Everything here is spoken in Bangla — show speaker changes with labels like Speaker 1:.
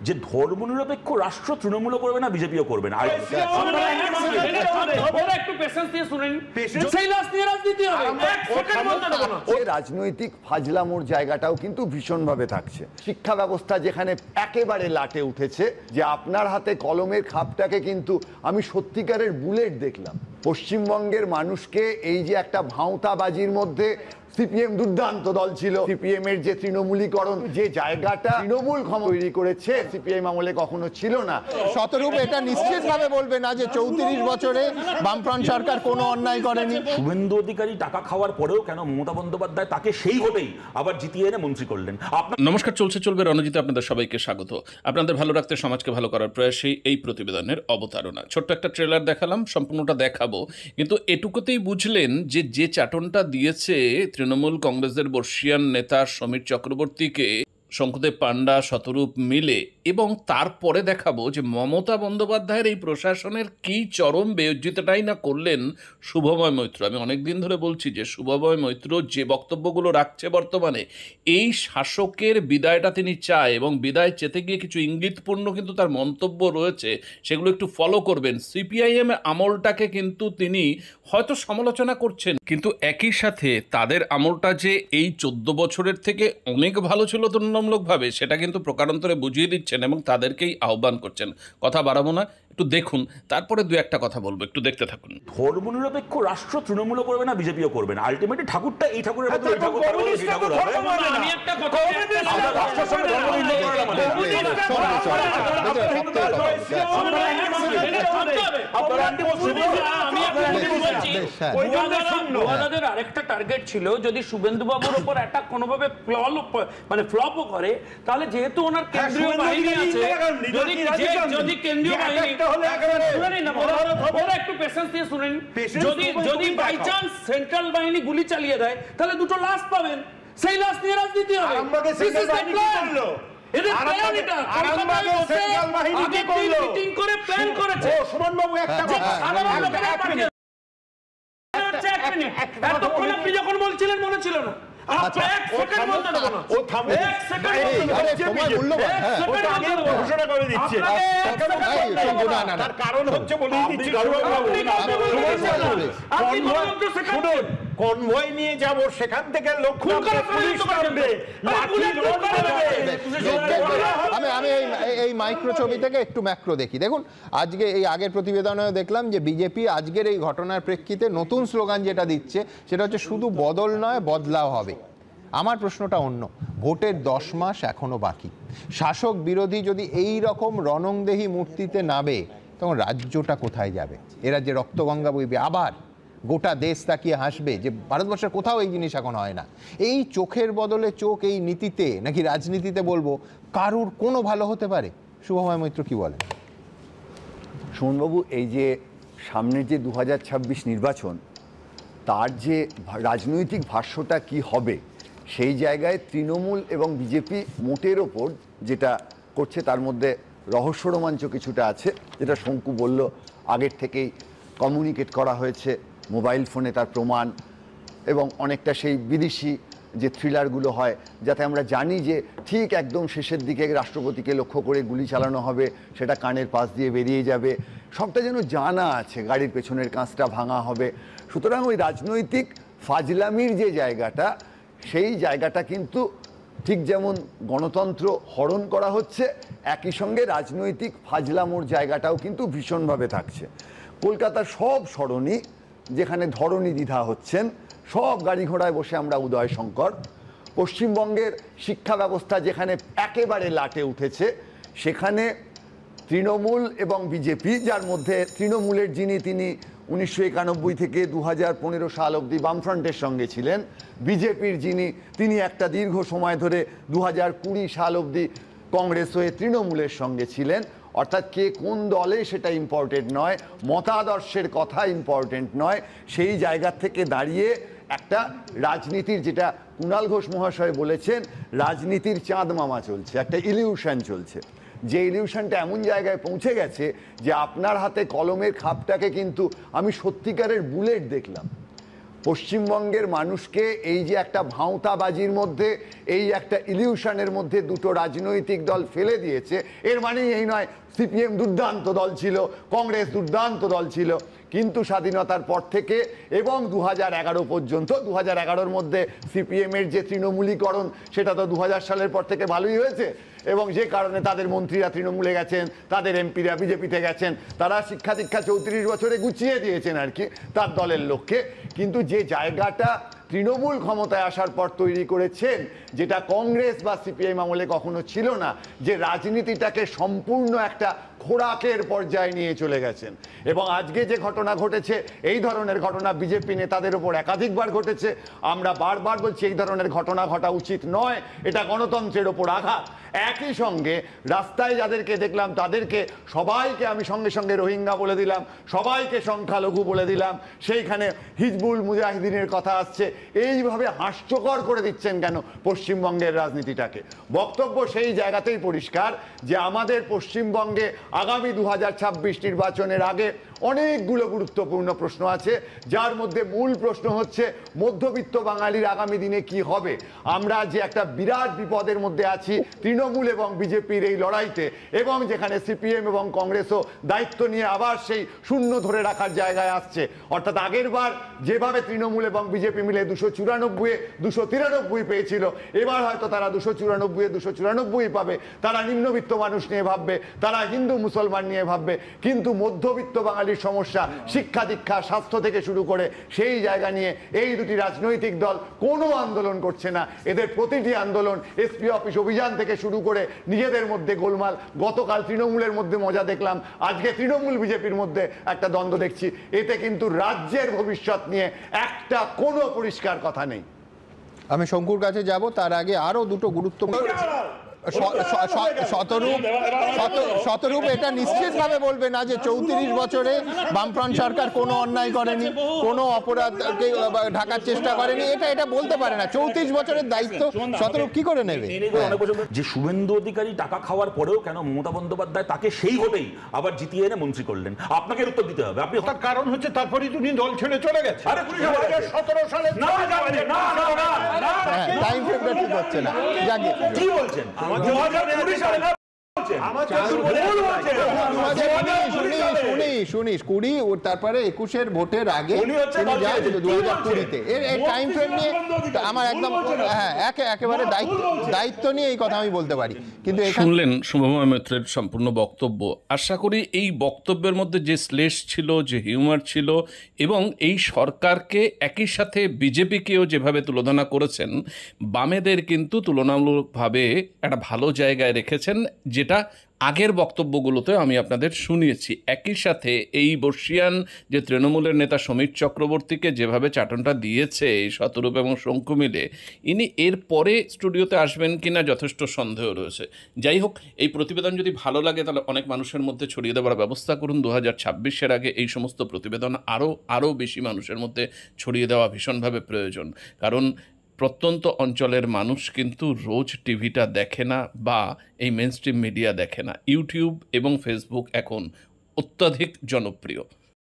Speaker 1: যে ধর্মনিরপেক্ষ রাষ্ট্র তৃণমূলও করবে না, বিজেপিও করবে না।
Speaker 2: রাজনৈতিক ফাজলামোর জায়গাটাও কিন্তু ভীষণভাবে থাকছে। শিক্ষা ব্যবস্থা যেখানে একেবারে লাটে উঠেছে, যে আপনার হাতে কলমের খাপটাকে কিন্তু আমি সত্যিকারের বুলেট দেখলাম। পশ্চিমবঙ্গের মানুষকে এই যে একটা ভাঁওতাবাজির মধ্যে, সিপিএম দুর্দান্ত দল ছিল, সিপিএম এর যে তৃণমূলীকরণ, যে জায়গাটা তৃণমূল তৈরি করেছে, সিপিএম আমলে কখনো ছিল না।
Speaker 3: শতরূপ এটা নিশ্চিতভাবে বলবে না যে 34 বছরে বামফ্রন্ট সরকার কোনো অন্যায় করেনি।
Speaker 1: শুভেন্দু অধিকারী টাকা খাওয়ার পরেও কেন মমতা বন্দ্যোপাধ্যায় তাকে সেই ভোটেই আবার জিতিয়ে এনে মন্ত্রী করলেন?
Speaker 4: নমস্কার, চলবে রণজিতে আপনাদের সবাইকে স্বাগত। আপনাদের ভালো রাখতে, সমাজকে ভালো করার প্রয়াসেই এই প্রতিবেদনের অবতারণা। ছোট্ট একটা ট্রেলার দেখালাম, সম্পূর্ণটা দেখাবো, কিন্তু এটুকুতেই বুঝলেন যে চাটনটা দিয়েছে তৃণমূল কংগ্রেসের বর্ষিয়ান নেতা সমীর চক্রবর্তীকে শঙ্কুদেব পান্ডা, শতরূপ মিলে, এবং তারপরে দেখাবো যে মমতা বন্দ্যোপাধ্যায়ের এই প্রশাসনের কি চরম বেজ্জিতটাই না করলেন শুভময় মৈত্র। আমি অনেকদিন ধরে বলছি যে শুভময় মৈত্র যে বক্তব্যগুলো রাখছে বর্তমানে, এই শাসকের বিদায়টা তিনি চায়, এবং বিদায় চেতে গিয়ে কিছু ইঙ্গিতপূর্ণ কিন্তু তার মন্তব্য রয়েছে, সেগুলো একটু ফলো করবেন। সিপিআইএম আমলটাকে কিন্তু তিনি হয়তো সমালোচনা করছেন, কিন্তু একই সাথে তাদের আমলটা যে এই 14 বছরের থেকে অনেক ভালো ছিল তুলনামূলকভাবে, সেটা কিন্তু প্রকারান্তরে বুঝিয়ে দিচ্ছেন এবং তাদেরকেই আহ্বান করছেন। কথা বাড়াবো না, একটু দেখুন, তারপরে দু একটা কথা বলবো, একটু দেখতে থাকুন।
Speaker 1: ধর্মনিরপেক্ষ রাষ্ট্র তৃণমূলও করবে না, বিজেপিও করবে না। আলটিমেটলি ঠাকুরটা এই ঠাকুরের মতো এই ঠাকুর
Speaker 5: আরেকটা টার্গেট ছিল, যদি শুভেন্দু বাবুর উপর অ্যাটাক কোনোভাবে ফ্লপও করে, তাহলে যেহেতু ওনার কেন্দ্রীয় বাহিনী আছে, যদি কেন্দ্রীয় বাহিনী একটু পেশেন্স দিয়ে শুনেন, যদি বাই চান্স সেন্ট্রাল বাহিনী গুলি চালিয়ে দেয়, তাহলে দুটো লাশ পাবেন, সেই লাশ নিয়ে রাজনীতি হবে। যখন বলছিলেন মনে ছিল না,
Speaker 6: কনভয় নিয়ে যাব, সেখান থেকে
Speaker 3: আমি এই মাইক্রো ছবি থেকে একটু ম্যাক্রো দেখি। দেখুন, আজকে এই আগের প্রতিবেদনেও দেখলাম যে বিজেপি আজকের এই ঘটনার প্রেক্ষিতে নতুন স্লোগান যেটা দিচ্ছে, সেটা হচ্ছে শুধু বদল নয়, বদলাও হবে। আমার প্রশ্নটা অন্য। ভোটের 10 মাস এখনো বাকি, শাসক বিরোধী যদি এই রকম রণংদেহী মূর্তিতে নাবে, তখন রাজ্যটা কোথায় যাবে? এরা যে রক্তগঙ্গা বইবে, আবার গোটা দেশ তাকিয়ে হাসবে যে ভারতবর্ষের কোথাও এই জিনিস এখন হয় না। এই চোখের বদলে চোখ, এই নীতিতে নাকি রাজনীতিতে বলবো কারুর কোনো ভালো হতে পারে? শুভময় মৈত্র কি বলেন?
Speaker 2: সুমনবাবু, এই যে সামনের যে 2026 নির্বাচন, তার যে রাজনৈতিক ভাষ্যটা কি হবে, সেই জায়গায় তৃণমূল এবং বিজেপি মোটের ওপর যেটা করছে, তার মধ্যে রহস্য রোমাঞ্চ কিছুটা আছে। যেটা শঙ্কু বলল, আগের থেকেই কমিউনিকেট করা হয়েছে, মোবাইল ফোনে তার প্রমাণ, এবং অনেকটা সেই বিদেশি যে থ্রিলারগুলো হয়, যাতে আমরা জানি যে ঠিক একদম শেষের দিকে রাষ্ট্রপতিকে লক্ষ্য করে গুলি চালানো হবে, সেটা কানের পাশ দিয়ে বেরিয়ে যাবে, সবটা যেন জানা আছে, গাড়ির পেছনের কাঁচটা ভাঙা হবে। সুতরাং ওই রাজনৈতিক ফাজলামির যে জায়গাটা, সেই জায়গাটা কিন্তু ঠিক যেমন গণতন্ত্র হরণ করা হচ্ছে, একই সঙ্গে রাজনৈতিক ফাজলামোর জায়গাটাও কিন্তু ভীষণভাবে থাকছে। কলকাতার সব সরণি, যেখানে ধরণী দ্বিধা হচ্ছেন, সব গাড়ি ঘোড়ায় বসে আমরা উদয় শঙ্কর। পশ্চিমবঙ্গের শিক্ষা ব্যবস্থা যেখানে একেবারে লাটে উঠেছে, সেখানে তৃণমূল এবং বিজেপি, যার মধ্যে তৃণমূলের যিনি, তিনি 1991 থেকে 2015 সাল অবধি বামফ্রন্টের সঙ্গে ছিলেন, বিজেপির যিনি, তিনি একটা দীর্ঘ সময় ধরে 2020 সাল অবধি কংগ্রেস হয়ে তৃণমূলের সঙ্গে ছিলেন। অর্থাৎ কে কোন দলে সেটা ইম্পর্টেন্ট নয়, মতাদর্শের কথা ইম্পর্টেন্ট নয়। সেই জায়গা থেকে দাঁড়িয়ে একটা রাজনীতির, যেটা কুণাল ঘোষ মহাশয় বলেছেন, রাজনীতির চাঁদ মামা চলছে, একটা ইলিউশন চলছে। যে ইলিউশনটা এমন জায়গায় পৌঁছে গেছে যে আপনার হাতে কলমের খাপটাকে কিন্তু আমি সত্যিকারের বুলেট দেখলাম। পশ্চিমবঙ্গের মানুষকে এই যে একটা ভাঁওতাবাজির মধ্যে, এই একটা ইলিউশনের মধ্যে দুটো রাজনৈতিক দল ফেলে দিয়েছে, এর মানে এই নয় সিপিএম দুর্দান্ত দল ছিল, কংগ্রেস দুর্দান্ত দল ছিল, কিন্তু স্বাধীনতার পর থেকে এবং 2011 পর্যন্ত, 2011-র মধ্যে সিপিএমের যে তৃণমূলীকরণ সেটা তো 2000 সালের পর থেকে ভালোই হয়েছে, এবং যে কারণে তাদের মন্ত্রীরা তৃণমূলে গেছেন, তাদের এমপিরা বিজেপিতে গেছেন, তারা শিক্ষা দীক্ষা 34 বছরে গুছিয়ে দিয়েছেন আর কি তার দলের লোককে। কিন্তু যে জায়গাটা তৃণমূল ক্ষমতায় আসার পর তৈরি করেছেন, যেটা কংগ্রেস বা সিপিএম আমলে কখনো ছিল না, যে রাজনীতিটাকে সম্পূর্ণ একটা খোরাকের পর্যায়ে নিয়ে চলে গেছেন। এবং আজকে যে ঘটনা ঘটেছে, এই ধরনের ঘটনা বিজেপি নেতাদের ওপর একাধিকবার ঘটেছে। আমরা বারবার বলছি এই ধরনের ঘটনা ঘটা উচিত নয়, এটা গণতন্ত্রের ওপর আঘাত। একই সঙ্গে রাস্তায় যাদেরকে দেখলাম তাদেরকে সবাইকে আমি সঙ্গে সঙ্গে রোহিঙ্গা বলে দিলাম, সবাইকে সংখ্যালঘু বলে দিলাম, সেইখানে হিজবুল মুজাহিদিনের কথা আসছে। এইভাবে হাস্যকর করে দিচ্ছেন কেন পশ্চিমবঙ্গের রাজনীতিটাকে? বক্তব্য সেই জায়গাতেই পরিষ্কার যে আমাদের পশ্চিমবঙ্গে আগামী 2026 নির্বাচনের আগে অনেকগুলো গুরুত্বপূর্ণ প্রশ্ন আছে, যার মধ্যে মূল প্রশ্ন হচ্ছে মধ্যবিত্ত বাঙালির আগামী দিনে কি হবে। আমরা যে একটা বিরাট বিপদের মধ্যে আছি তৃণমূল এবং বিজেপির এই লড়াইতে, এবং যেখানে সিপিএম এবং কংগ্রেসও দায়িত্ব নিয়ে আবার সেই শূন্য ধরে রাখার জায়গায় আসছে। অর্থাৎ আগের বার যেভাবে তৃণমূল এবং বিজেপি মিলে 294-এ 293 পেয়েছিল, এবার হয়তো তারা 294-এ 294 পাবে। তারা নিম্নবিত্ত মানুষ নিয়ে ভাববে, তারা হিন্দু মুসলমান নিয়ে ভাববে, কিন্তু মধ্যবিত্ত বাঙালির সমস্যা শিক্ষা দীক্ষা স্বাস্থ্য থেকে শুরু করে সেই জায়গা নিয়ে এই দুটি রাজনৈতিক দল কোনো আন্দোলন করছে না। এদের প্রতিটি আন্দোলন এসপি অফিস অভিযান থেকে শুরু করে নিজেদের মধ্যে গোলমাল। গতকাল তৃণমূলের মধ্যে মজা দেখলাম, আজকে তৃণমূল বিজেপির মধ্যে একটা দ্বন্দ্ব দেখছি। এতে কিন্তু রাজ্যের ভবিষ্যৎ নিয়ে একটা কোনো পরিষ্কার কথা নেই।
Speaker 3: আমি শঙ্কুর কাছে যাব, তার আগে আরো দুটো গুরুত্বপূর্ণ শতরূপ এটা নিশ্চিতভাবে বলবে না যে 34 বছরে বামফ্রন্ট সরকার কোনো অন্যায় করেনি, কোনো অপরাধকে ঢাকার চেষ্টা করেনি, এটা বলতে পারে না। 34 বছরের দায়িত্ব শতরূপ কি করে নেবে?
Speaker 1: যে শুভেন্দু অধিকারী টাকা খাওয়ার পরেও কেন মমতা বন্দ্যোপাধ্যায় তাকে সেই ভোটেই আবার জিতিয়ে এনে মন্ত্রী করলেন? আপনাকে উত্তর দিতে হবে। আপনি
Speaker 6: তার কারণ হচ্ছে তারপরেই তুমি দল ছেড়ে চলে গেছে।
Speaker 1: আরে 2017 সালে
Speaker 3: টাইম ফ্রেমটা ঠিক হচ্ছে না।
Speaker 1: কি বলছেন? 2020 সালে
Speaker 3: তারপরে 21-এর ভোটের আগে তিনি যান 2020-তে। এর টাইম ফ্রেম নিয়ে আমার একদম একেবারে দায়িত্ব নিয়ে এই কথা আমি বলতে পারি। কিন্তু
Speaker 4: শুনলেন শুভময় মৈত্রের সম্পূর্ণ বক্তব্য। আশা করি এই বক্তব্যের মধ্যে যে শ্লেষ ছিল, যে হিউমার ছিল, এবং এই সরকারকে একই সাথে বিজেপিকেও যেভাবে তুলনা করেছেন, বামেদের কিন্তু তুলনামূলকভাবে একটা ভালো জায়গায় রেখেছেন, যেটা আগের বক্তব্যগুলোতে আমি আপনাদের শুনিয়েছি। একই সাথে এই বর্ষিয়ান যে তৃণমূলের নেতা সমীর চক্রবর্তীকে যেভাবে চাটনটা দিয়েছে এই শতরূপ এবং শঙ্কু মিলে, ইনি এর পরে স্টুডিওতে আসবেন কিনা যথেষ্ট সন্দেহ রয়েছে। যাই হোক, এই প্রতিবেদন যদি ভালো লাগে তাহলে অনেক মানুষের মধ্যে ছড়িয়ে দেওয়ার ব্যবস্থা করুন। 2026-এর আগে এই সমস্ত প্রতিবেদন আরও বেশি মানুষের মধ্যে ছড়িয়ে দেওয়া ভীষণভাবে প্রয়োজন। কারণ প্রত্যন্ত অঞ্চলের মানুষ কিন্তু রোজ টিভিটা দেখে না বা এই মেইনস্ট্রিম মিডিয়া দেখে না। ইউটিউব এবং ফেসবুক এখন অত্যাধিক জনপ্রিয়।